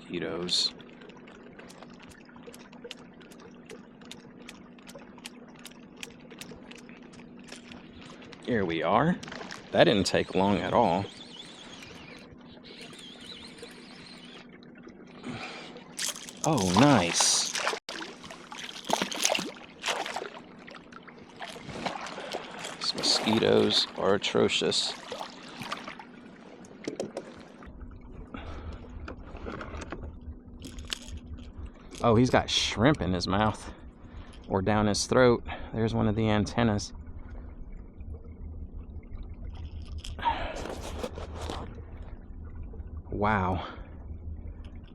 mosquitoes. Here we are. That didn't take long at all. Oh, nice. These mosquitoes are atrocious. Oh, he's got shrimp in his mouth or down his throat. There's one of the antennas. Wow,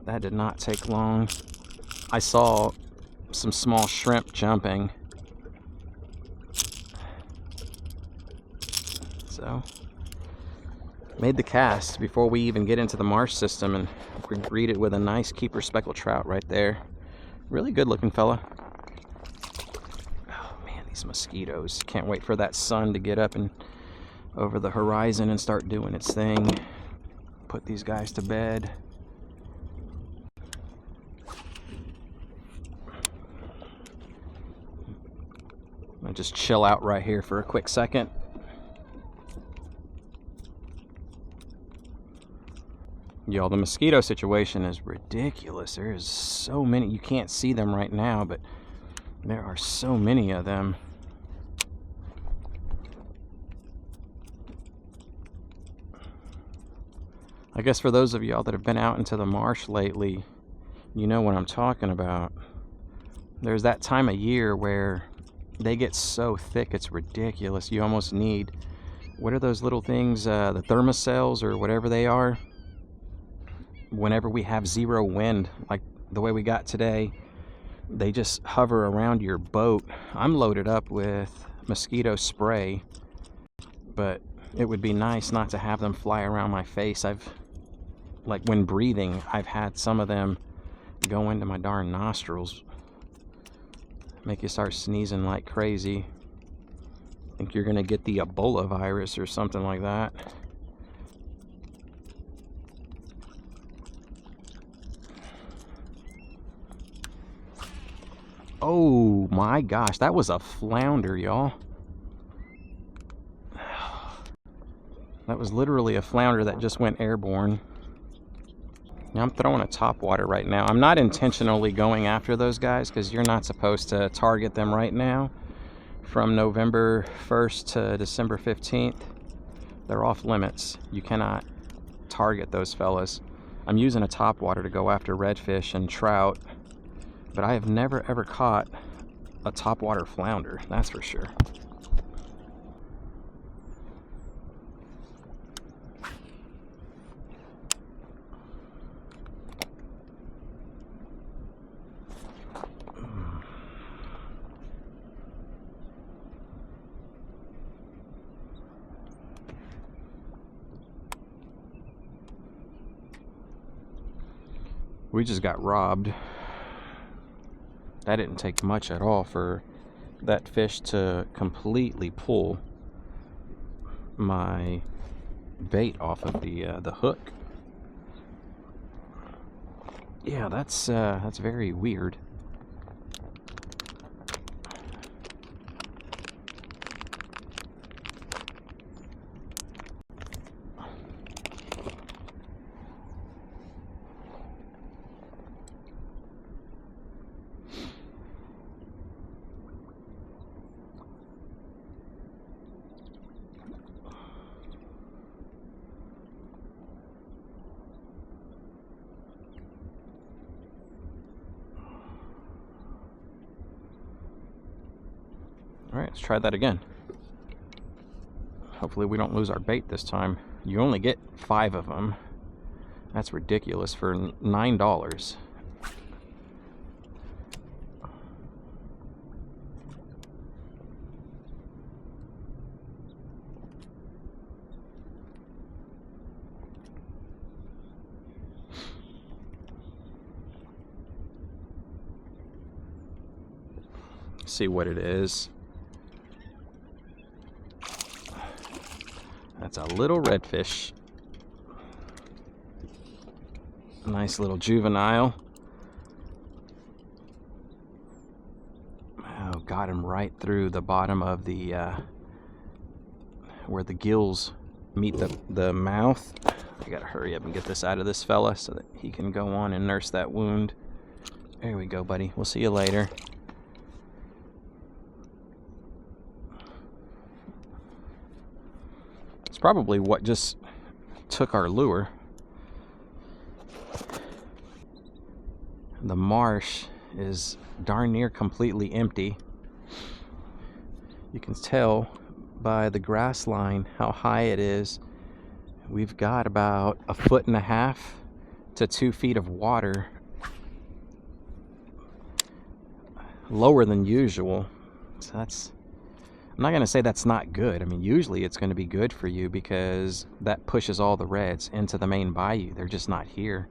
that did not take long. I saw some small shrimp jumping. So, made the cast before we even get into the marsh system, and we greeted with a nice keeper speckled trout right there. Really good looking fella. Oh man, these mosquitoes. Can't wait for that sun to get up and over the horizon and start doing its thing. Put these guys to bed. I'll just chill out right here for a quick second. Y'all, the mosquito situation is ridiculous. There is so many. You can't see them right now, but there are so many of them. I guess for those of y'all that have been out into the marsh lately, you know what I'm talking about. There's that time of year where they get so thick it's ridiculous. You almost need, what are those little things, the thermocells or whatever they are? Whenever we have zero wind, like the way we got today, they just hover around your boat. I'm loaded up with mosquito spray, but it would be nice not to have them fly around my face. Like when breathing, I've had some of them go into my darn nostrils. Make you start sneezing like crazy. Think you're gonna get the Ebola virus or something like that. Oh my gosh, that was a flounder, y'all. That was literally a flounder that just went airborne. Now I'm throwing a topwater right now. I'm not intentionally going after those guys because you're not supposed to target them right now. From November 1st to December 15th, they're off limits. You cannot target those fellas. I'm using a topwater to go after redfish and trout, but I have never ever caught a topwater flounder, that's for sure. We just got robbed. That didn't take much at all for that fish to completely pull my bait off of the hook. Yeah, that's very weird. All right, let's try that again. Hopefully we don't lose our bait this time. You only get 5 of them. That's ridiculous for $9. See what it is. That's a little redfish. A nice little juvenile. Oh, got him right through the bottom of the where the gills meet the mouth. I gotta hurry up and get this out of this fella so that he can go on and nurse that wound. There we go, buddy. We'll see you later. It's probably what just took our lure. The marsh is darn near completely empty. You can tell by the grass line how high it is. We've got about 1.5 to 2 feet of water lower than usual. So I'm not going to say that's not good. I mean, usually it's going to be good for you because that pushes all the reds into the main bayou. They're just not here.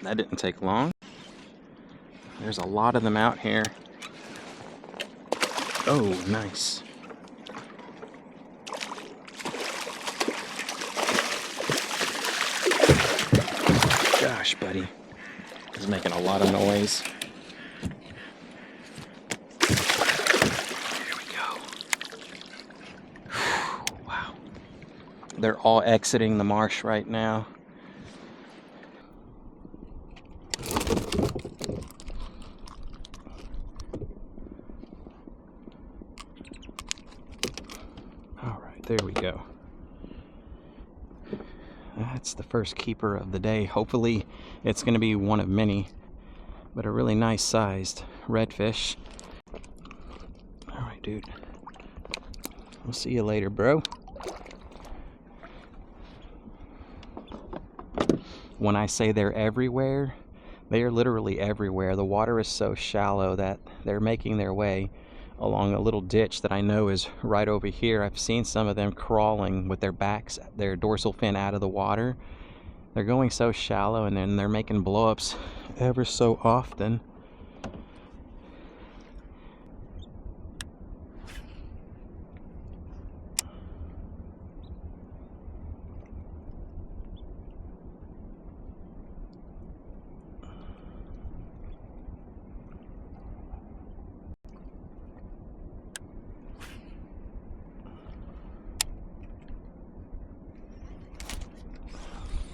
That didn't take long. There's a lot of them out here. Oh, nice. Gosh, buddy. He's making a lot of noise. Here we go. Wow. They're all exiting the marsh right now. There we go. That's the first keeper of the day. Hopefully it's going to be one of many, but a really nice sized redfish. All right, dude. We'll see you later, bro. When I say they're everywhere, they are literally everywhere. The water is so shallow that they're making their way along a little ditch that I know is right over here. I've seen some of them crawling with their backs, their dorsal fin out of the water. They're going so shallow, and then they're making blow-ups ever so often.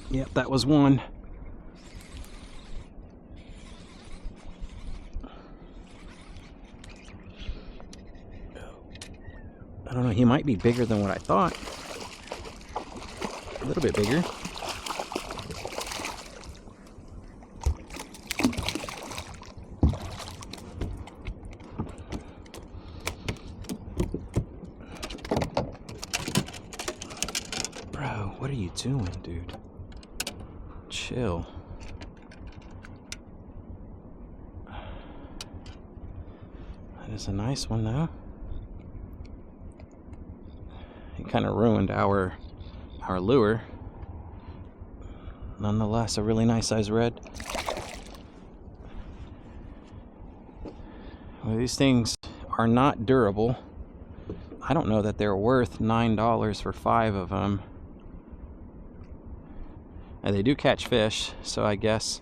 Yep, that was one. I don't know, he might be bigger than what I thought. A little bit bigger. Bro, what are you doing, dude? Chill. That is a nice one, though. It kind of ruined our lure. Nonetheless, a really nice size red. Well, these things are not durable. I don't know that they're worth $9 for 5 of them. And they do catch fish, so I guess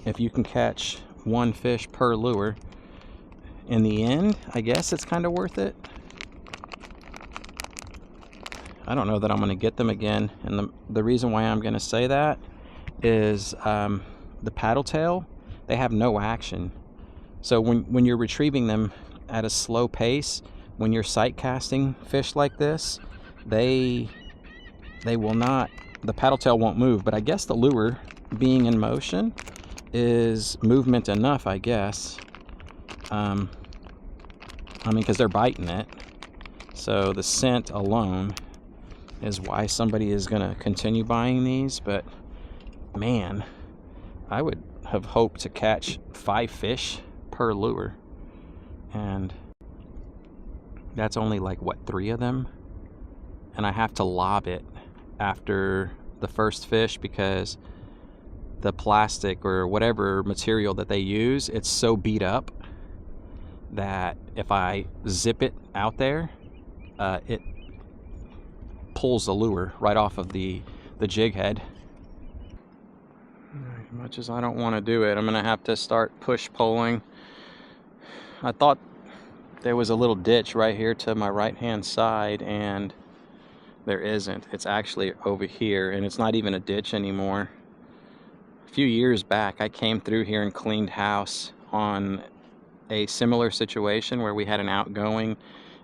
if you can catch 1 fish per lure, in the end, I guess it's kind of worth it. I don't know that I'm going to get them again, and the reason why I'm going to say that is the paddle tail, they have no action. So when you're retrieving them at a slow pace, when you're sight casting fish like this, they they will not, the paddle tail won't move, but I guess the lure being in motion is movement enough, I guess. I mean, because they're biting it. So the scent alone is why somebody is going to continue buying these. But man, I would have hoped to catch 5 fish per lure. And that's only like, what, 3 of them? And I have to lob it after the first fish because the plastic or whatever material that they use, it's so beat up that if I zip it out there, it pulls the lure right off of the jig head. As much as I don't want to do it, I'm gonna have to start push pulling. I thought there was a little ditch right here to my right hand side, and there isn't. It's actually over here, and it's not even a ditch anymore. A few years back, I came through here and cleaned house on a similar situation where we had an outgoing,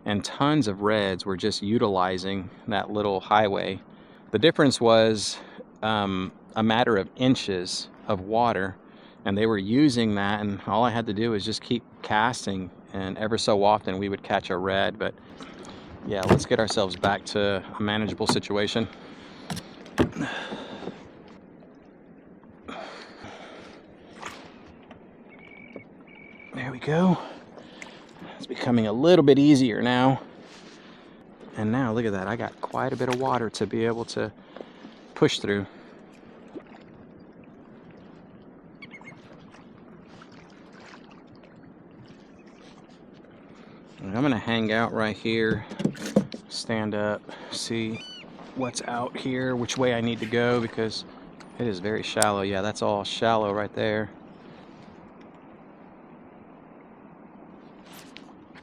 and tons of reds were just utilizing that little highway. The difference was a matter of inches of water, and they were using that, and all I had to do was just keep casting, and ever so often we would catch a red. But yeah, let's get ourselves back to a manageable situation. There we go. It's becoming a little bit easier now. And now look at that, I got quite a bit of water to be able to push through. And I'm gonna hang out right here, stand up, see what's out here, which way I need to go, because it is very shallow. Yeah, that's all shallow right there.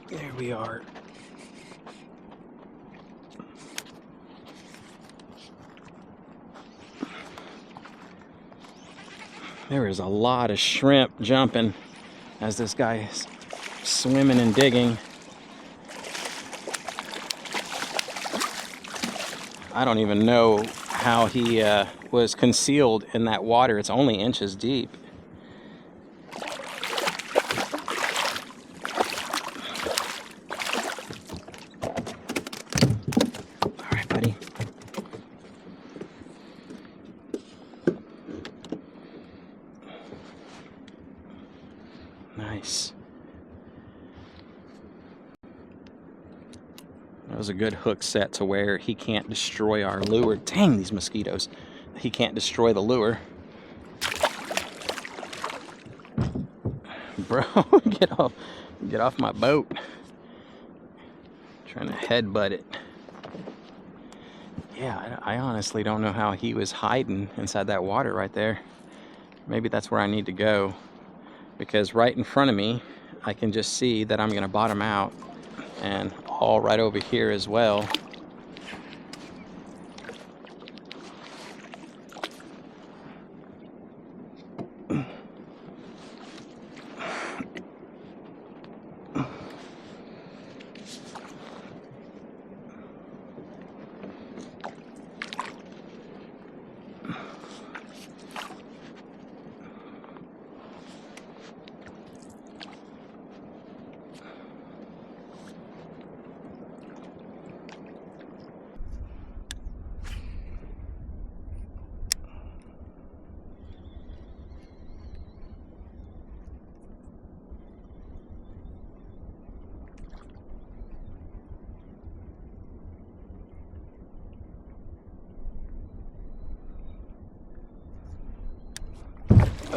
There we are. There is a lot of shrimp jumping as this guy is swimming and digging. I don't even know how he was concealed in that water. It's only inches deep. All right, buddy. Nice. That was a good hook set to where he can't destroy our lure. Dang, these mosquitoes. He can't destroy the lure. Bro, get off my boat. Trying to headbutt it. Yeah, I honestly don't know how he was hiding inside that water right there. Maybe that's where I need to go, because right in front of me, I can just see that I'm gonna bottom out, and all right over here as well.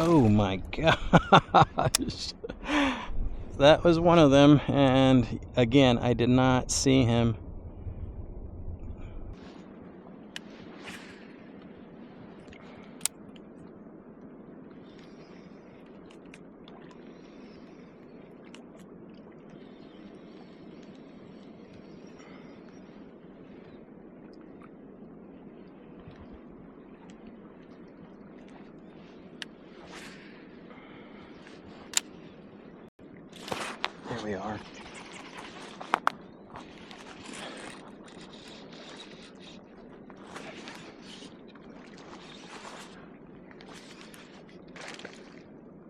Oh my gosh. That was one of them, and again, I did not see him. There we are.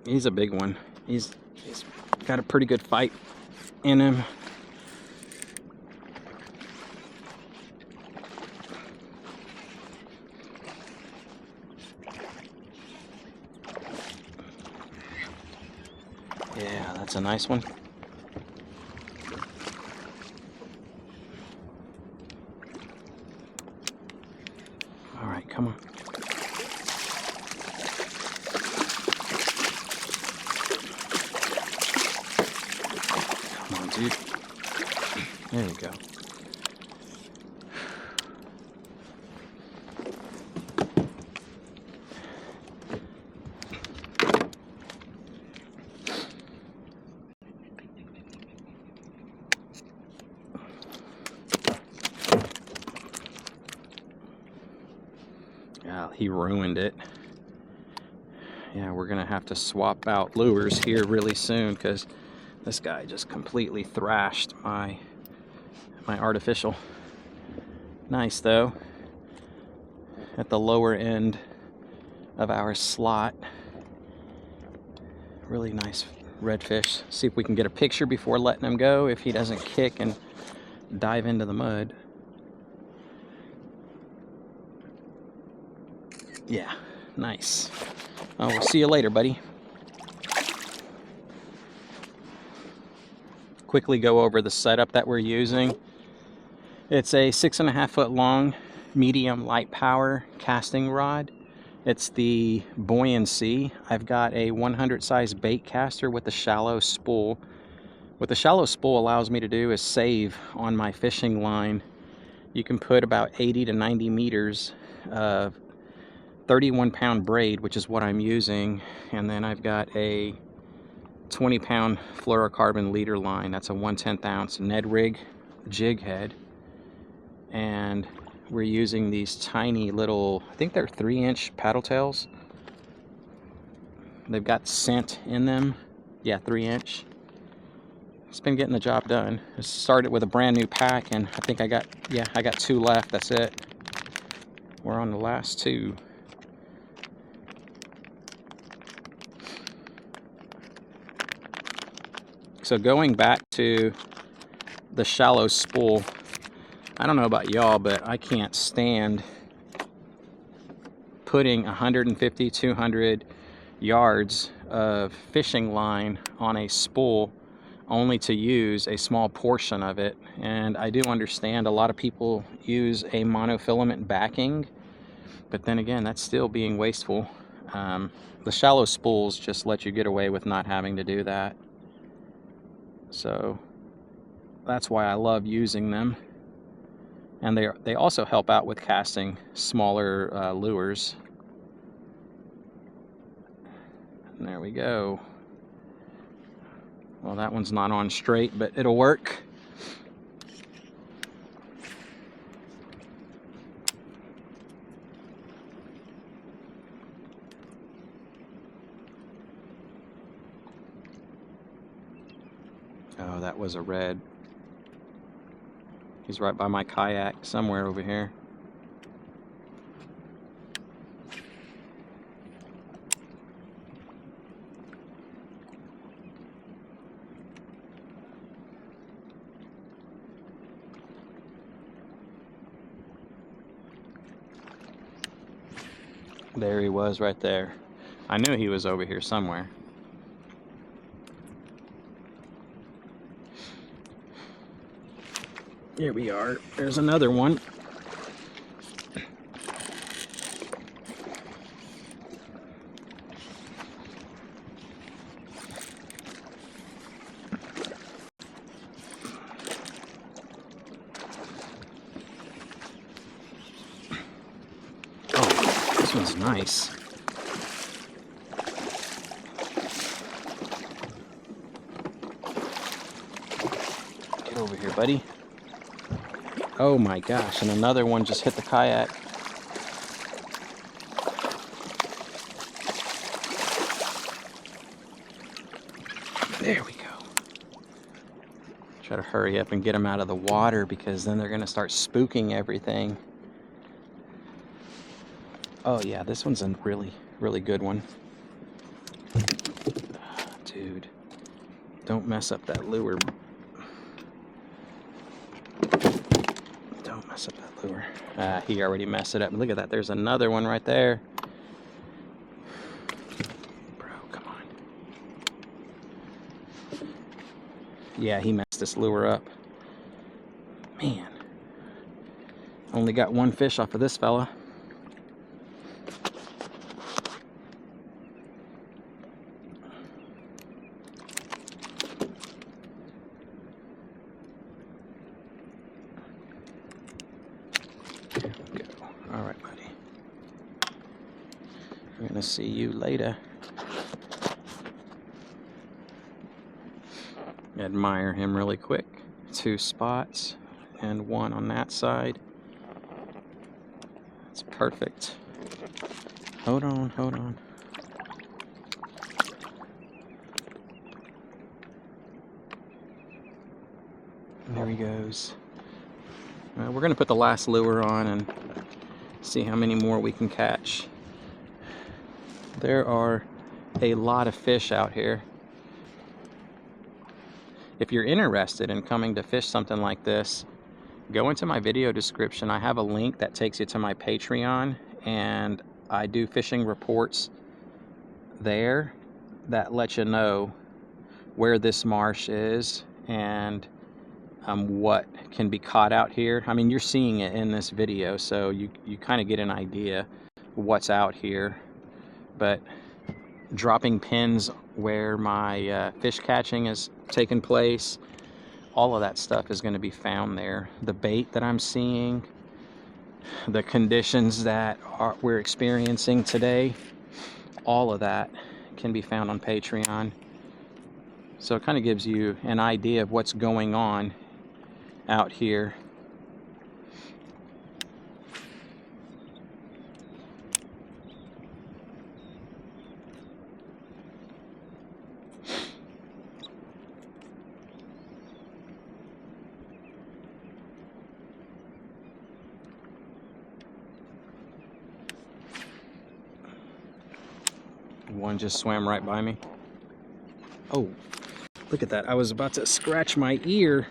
He's a big one. He's got a pretty good fight in him. Yeah, that's a nice one. All right, come on. Come on, dude. There you go. He ruined it. Yeah, we're gonna have to swap out lures here really soon because this guy just completely thrashed my artificial. Nice though. At the lower end of our slot. Really nice redfish. See if we can get a picture before letting him go if he doesn't kick and dive into the mud. Yeah, nice. Oh, we'll see you later, buddy. Quickly go over the setup that we're using. It's a 6.5 foot long medium light power casting rod. It's the Buoyancy. I've got a 100 size bait caster with a shallow spool. What the shallow spool allows me to do is save on my fishing line. You can put about 80 to 90 meters of 31-pound braid, which is what I'm using, and then I've got a 20-pound fluorocarbon leader line. That's a 1/10 ounce Ned rig jig head, and we're using these tiny little, I think they're 3-inch paddle tails. They've got scent in them. Yeah, 3-inch. It's been getting the job done. I started with a brand new pack, and I think I got 2 left. That's it. We're on the last 2. So going back to the shallow spool, I don't know about y'all, but I can't stand putting 150, 200 yards of fishing line on a spool only to use a small portion of it. And I do understand a lot of people use a monofilament backing, but then again, that's still being wasteful. The shallow spools just let you get away with not having to do that. So that's why I love using them. And they also help out with casting smaller lures. And there we go. Well, that one's not on straight, but it'll work. Oh, that was a red. He's right by my kayak somewhere over here. There he was right there. I knew he was over here somewhere. Here we are. There's another one. Oh, this one's nice. Get over here, buddy. Oh my gosh, and another one just hit the kayak. There we go. Try to hurry up and get them out of the water because then they're going to start spooking everything. Oh yeah, this one's a really, really good one. Dude, don't mess up that lure. Don't mess up that lure. He already messed it up. Look at that. There's another one right there. Bro, come on. Yeah, he messed this lure up. Man. Only got one fish off of this fella. There we go. All right, buddy. I'm gonna see you later. Admire him really quick. 2 spots and 1 on that side. That's perfect. Hold on, hold on. There he goes. We're gonna put the last lure on and see how many more we can catch. There are a lot of fish out here. If you're interested in coming to fish something like this, go into my video description. I have a link that takes you to my Patreon, and I do fishing reports there that let you know where this marsh is and what can be caught out here. I mean, you're seeing it in this video, so you kind of get an idea what's out here. But dropping pins where my fish catching is taking place, all of that stuff is going to be found there. The bait that I'm seeing, the conditions that we're experiencing today, all of that can be found on Patreon. So it kind of gives you an idea of what's going on out here. One just swam right by me. Oh, look at that. I was about to scratch my ear.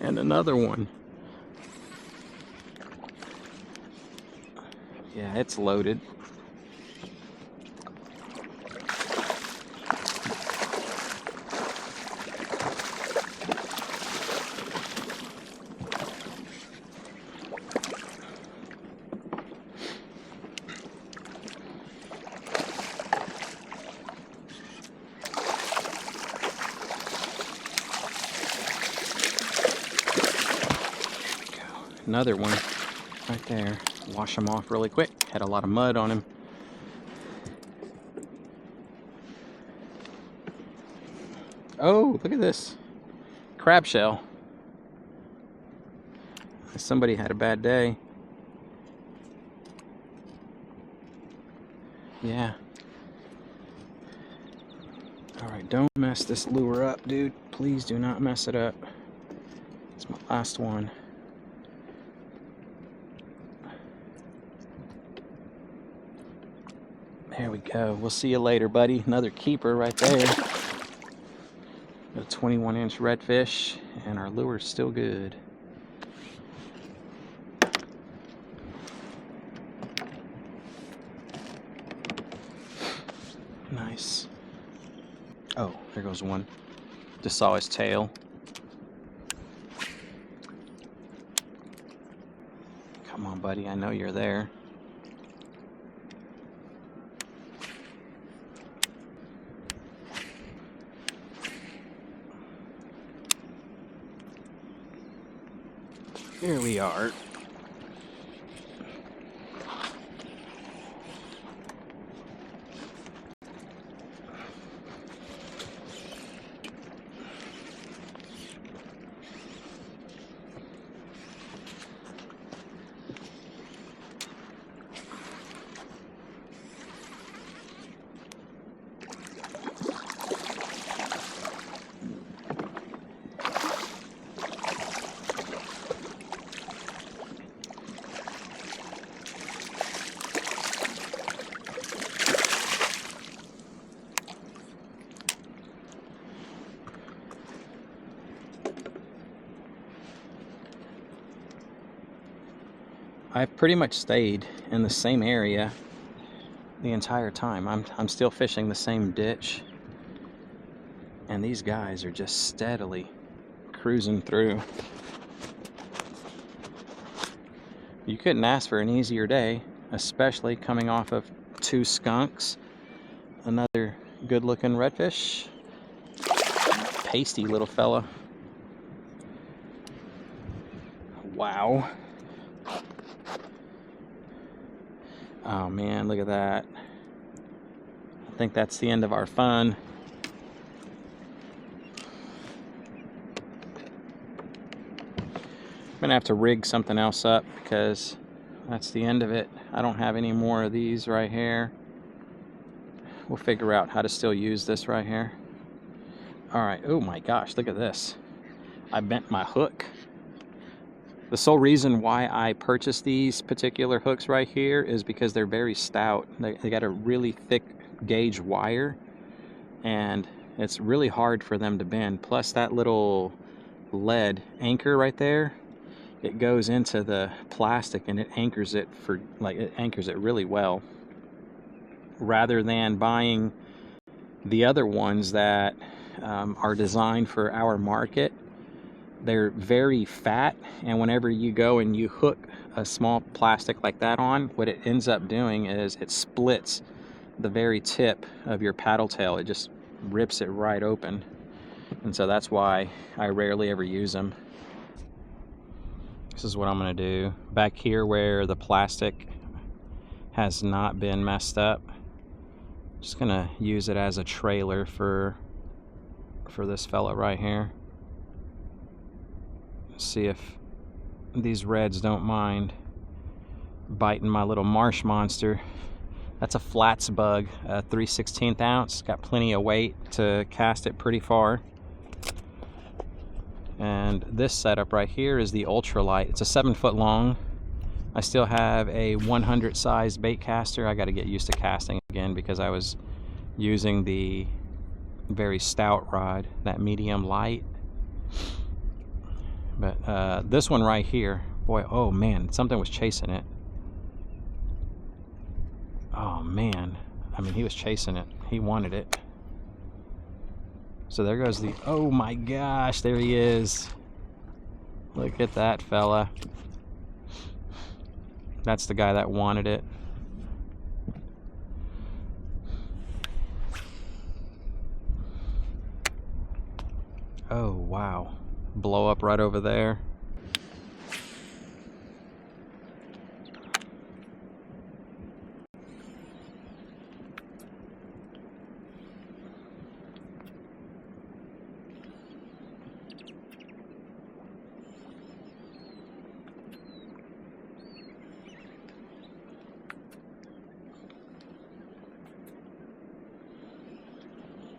And another one. Yeah, it's loaded. Another one right there. Wash him off really quick. Had a lot of mud on him. Oh, look at this. Crab shell. Somebody had a bad day. Yeah. Alright, don't mess this lure up, dude. Please do not mess it up. It's my last one. There we go. We'll see you later, buddy. Another keeper right there. A 21-inch redfish, and our lure's still good. Nice. Oh, there goes one. Just saw his tail. Come on, buddy. I know you're there. Here we are. I've pretty much stayed in the same area the entire time. I'm still fishing the same ditch, and these guys are just steadily cruising through. You couldn't ask for an easier day, especially coming off of 2 skunks, another good-looking redfish, pasty little fella. Wow. Oh man, look at that. I think that's the end of our fun. I'm gonna have to rig something else up because that's the end of it. I don't have any more of these right here. We'll figure out how to still use this right here. All right, oh my gosh, look at this. I bent my hook. The sole reason why I purchased these particular hooks right here is because they're very stout. They got a really thick gauge wire, and it's really hard for them to bend. Plus that little lead anchor right there, it goes into the plastic and it anchors it really well. Rather than buying the other ones that are designed for our market, they're very fat, and whenever you go and you hook a small plastic like that on, what it ends up doing is it splits the very tip of your paddle tail. It just rips it right open, and so that's why I rarely ever use them. This is what I'm going to do back here where the plastic has not been messed up. Just going to use it as a trailer for this fella right here. See if these reds don't mind biting my little marsh monster. That's a flats bug, a 3/16 ounce. Got plenty of weight to cast it pretty far. And this setup right here is the ultralight. It's a 7 foot long. I still have a 100 size bait caster. I got to get used to casting again because I was using the very stout rod, that medium light. But this one right here, boy, oh man, something was chasing it. Oh man, I mean, he was chasing it. He wanted it. So there goes the, oh my gosh, there he is. Look at that fella. That's the guy that wanted it. Oh wow. Blow up right over there.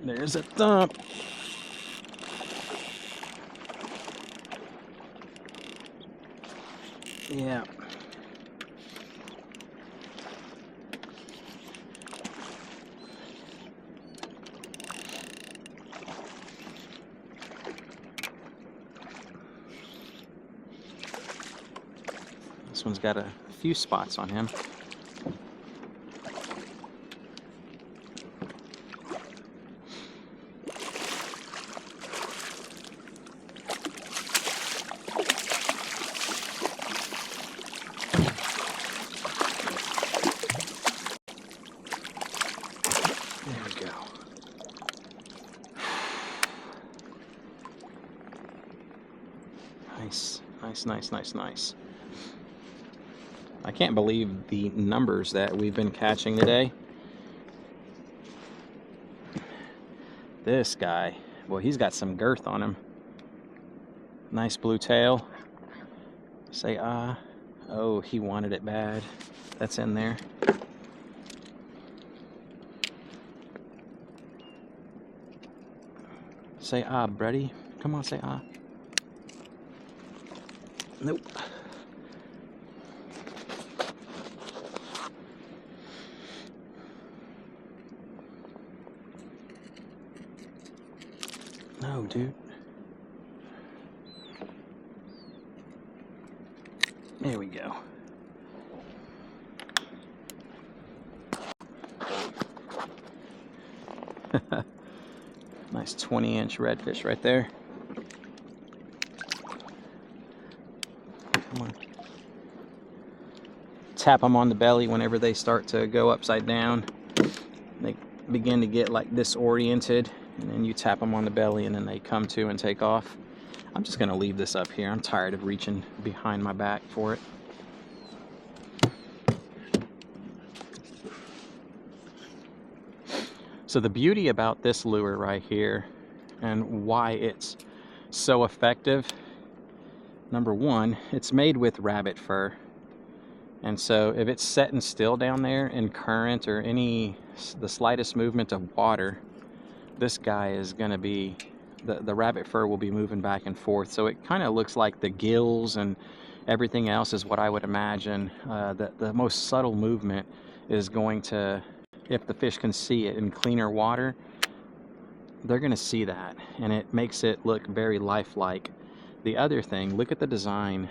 There's a thump. Yeah. This one's got a few spots on him. There we go. Nice, nice, nice, nice, nice. I can't believe the numbers that we've been catching today. This guy, well, he's got some girth on him. Nice blue tail. Say ah. Oh, he wanted it bad. That's in there. Say ah, buddy. Come on, say ah. Nope. No, dude. There we go. Nice 20-inch redfish right there. Come on. Tap them on the belly whenever they start to go upside down. They begin to get like disoriented, and then you tap them on the belly and then they come to and take off. I'm just gonna leave this up here. I'm tired of reaching behind my back for it. So the beauty about this lure right here and why it's so effective, number one, it's made with rabbit fur. And so if it's setting still down there in current or the slightest movement of water, this guy is going to be, the rabbit fur will be moving back and forth. So it kind of looks like the gills and everything else is what I would imagine. The most subtle movement is going to, if the fish can see it in cleaner water, they're going to see that, and it makes it look very lifelike. The other thing, look at the design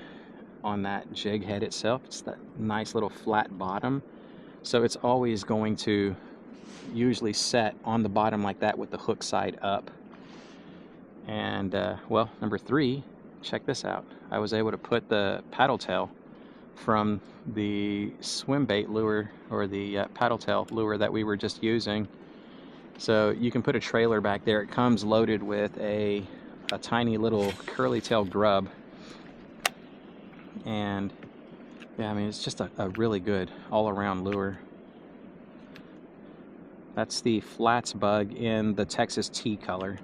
on that jig head itself. It's that nice little flat bottom, so it's always going to usually set on the bottom like that with the hook side up. And well, number three, check this out. I was able to put the paddle tail from the swim bait lure, or the paddle tail lure that we were just using. So you can put a trailer back there. It comes loaded with a tiny little curly tail grub, and yeah, I mean, it's just a really good all-around lure. That's the flats bug in the Texas tea color.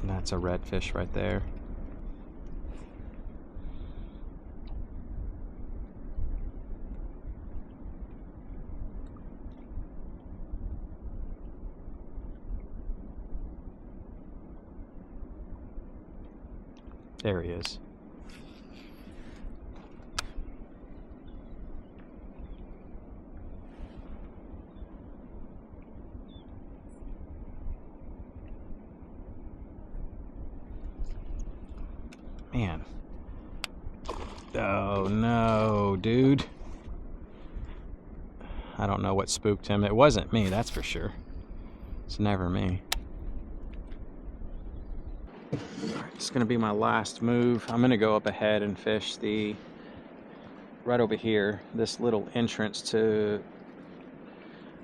And that's a redfish right there. There he is. Man. Oh no, dude. I don't know what spooked him. It wasn't me, that's for sure. It's never me. It's gonna be my last move. I'm gonna go up ahead and fish right over here, this little entrance to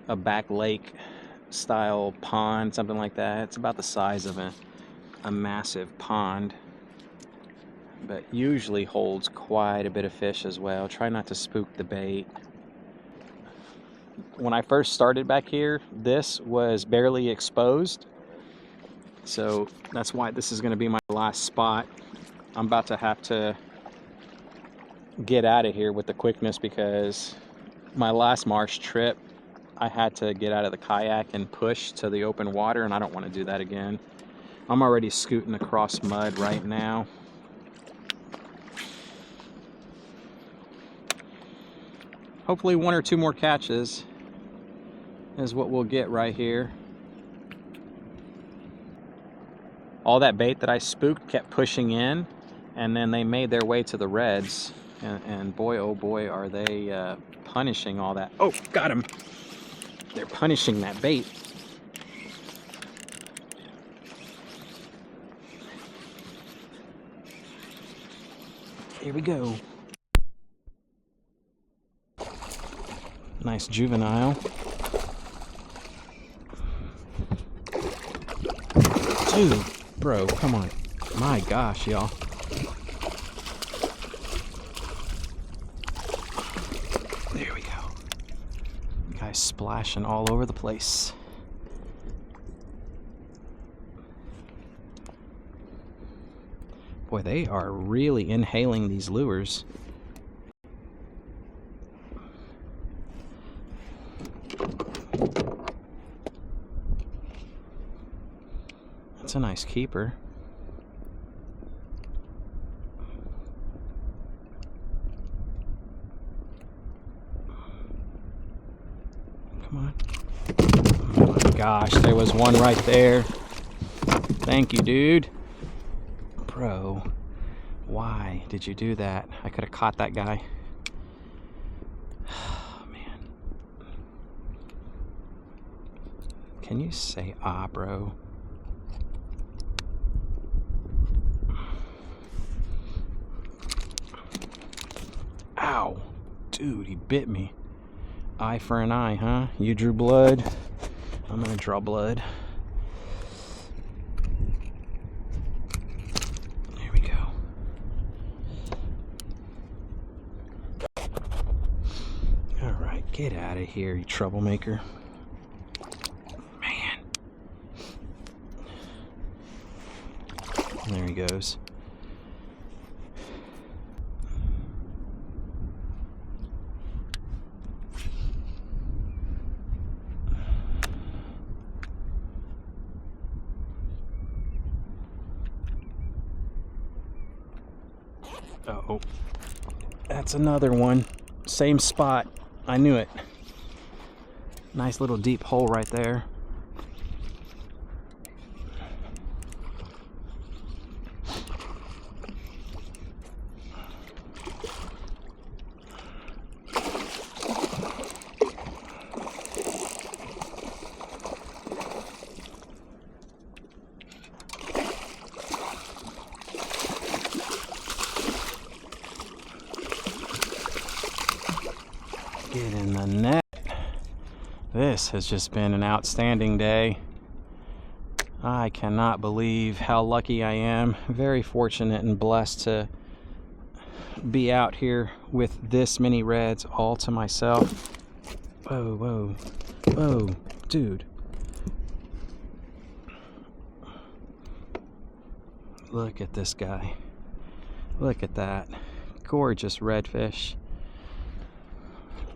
a back lake style pond, something like that. It's about the size of a massive pond, but usually holds quite a bit of fish as well. Try not to spook the bait. When I first started back here, this was barely exposed. So that's why this is going to be my last spot. I'm about to have to get out of here with the quickness, because my last marsh trip, I had to get out of the kayak and push to the open water, and I don't want to do that again. I'm already scooting across mud right now. Hopefully one or two more catches is what we'll get right here. All that bait that I spooked kept pushing in, and then they made their way to the reds, and boy, oh boy, are they punishing all that. Oh, got him. They're punishing that bait. Here we go. Nice juvenile. Dude, bro, come on. My gosh, y'all. There we go. Guy's splashing all over the place. Boy, they are really inhaling these lures. That's a nice keeper. Come on. Oh my gosh, there was one right there. Thank you, dude. Bro, why did you do that? I could have caught that guy. Oh, man. Can you say ah, bro? Ow. Dude, he bit me. Eye for an eye, huh? You drew blood. I'm gonna draw blood. There we go. Alright, get out of here, you troublemaker. Man. There he goes. Uh-oh. That's another one. Same spot. I knew it. Nice little deep hole right there. Get in the net. This has just been an outstanding day. I cannot believe how lucky I am. Very fortunate and blessed to be out here with this many reds all to myself. Whoa, whoa, whoa, dude. Look at this guy. Look at that. Gorgeous redfish.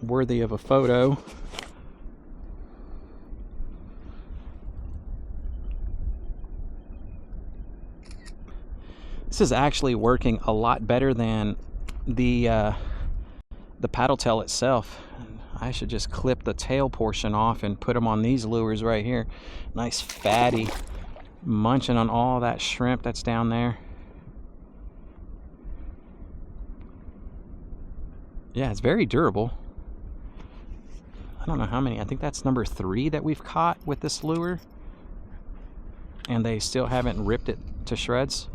Worthy of a photo. This is actually working a lot better than the paddle tail itself. I should just clip the tail portion off and put them on these lures right here. Nice fatty, munching on all that shrimp that's down there. Yeah, it's very durable. I don't know how many. I think that's number 3 that we've caught with this lure. And they still haven't ripped it to shreds.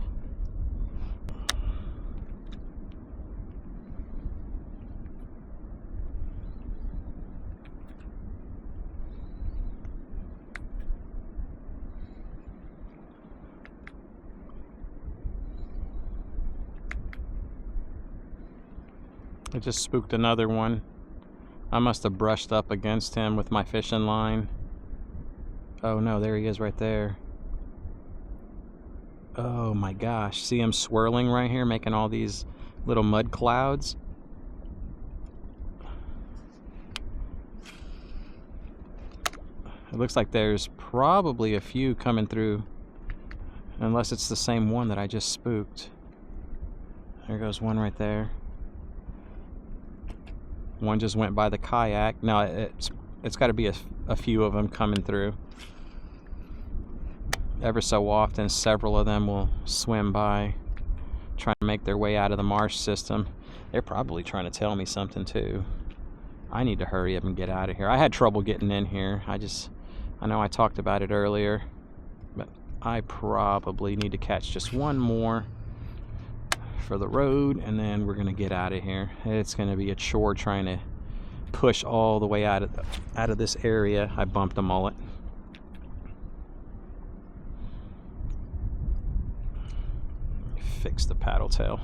I just spooked another one. I must have brushed up against him with my fishing line. Oh no, there he is right there. Oh my gosh, see him swirling right here, making all these little mud clouds? It looks like there's probably a few coming through, unless it's the same one that I just spooked. There goes one right there. One just went by the kayak. No, it's got to be a few of them coming through. Ever so often, several of them will swim by, trying to make their way out of the marsh system. They're probably trying to tell me something too. I need to hurry up and get out of here. I had trouble getting in here. I know I talked about it earlier, but I probably need to catch just one more for the road, and then we're gonna get out of here. It's gonna be a chore trying to push all the way out of this area. I bumped a mullet. Fix the paddle tail.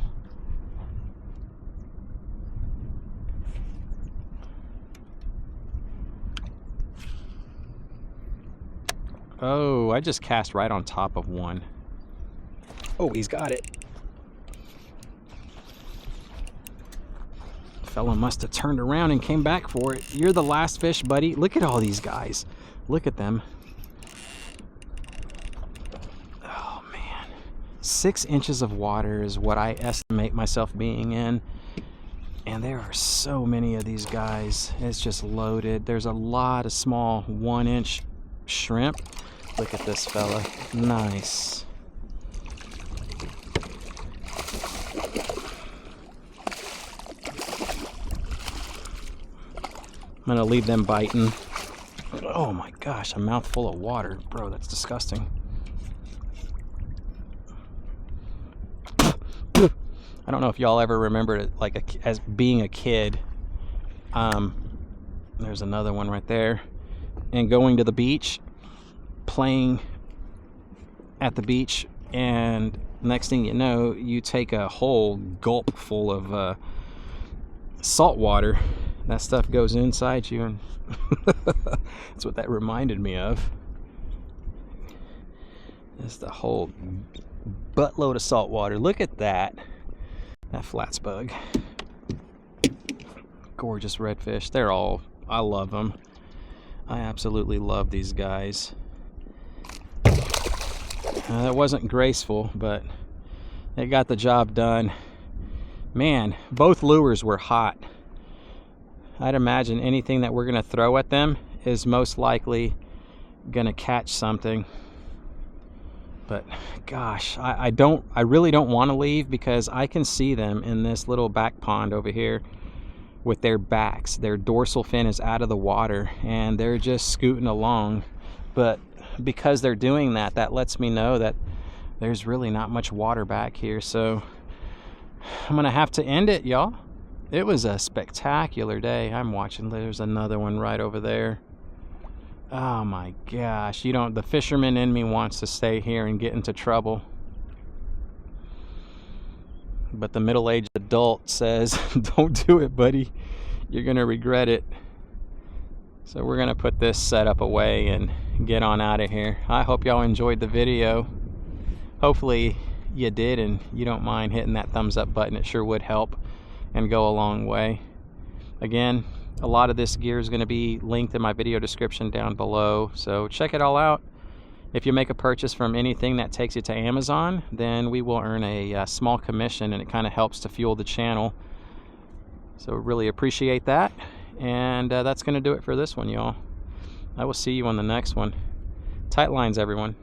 Oh, I just cast right on top of one. Oh, he's got it. Fella must have turned around and came back for it. You're the last fish, buddy. Look at all these guys. Look at them. Oh man, 6 inches of water is what I estimate myself being in, and there are so many of these guys. It's just loaded. There's a lot of small 1-inch shrimp. Look at this fella. Nice. I'm gonna leave them biting. Oh my gosh, a mouthful of water. Bro, that's disgusting. I don't know if y'all ever remembered it, like as being a kid. There's another one right there. And going to the beach, playing at the beach, and next thing you know, you take a whole gulp full of salt water. That stuff goes inside you, and that's what that reminded me of. Just a whole buttload of salt water. Look at that. That flats bug. Gorgeous redfish. They're all, I love them. I absolutely love these guys. That wasn't graceful, but it got the job done. Man, both lures were hot. I'd imagine anything that we're going to throw at them is most likely going to catch something. But gosh, I really don't want to leave, because I can see them in this little back pond over here with their backs. Their dorsal fin is out of the water and they're just scooting along. But because they're doing that, that lets me know that there's really not much water back here. So I'm gonna have to end it, y'all. It was a spectacular day. I'm watching, there's another one right over there. Oh my gosh, the fisherman in me wants to stay here and get into trouble, but the middle-aged adult says, don't do it, buddy. You're gonna regret it. So we're gonna put this setup away and get on out of here. I hope y'all enjoyed the video. Hopefully you did, and you don't mind hitting that thumbs up button. It sure would help and go a long way. Again, a lot of this gear is going to be linked in my video description down below, so check it all out. If you make a purchase from anything that takes you to Amazon, then we will earn a small commission, and it kind of helps to fuel the channel. So really appreciate that. And that's going to do it for this one, y'all. I will see you on the next one. Tight lines, everyone.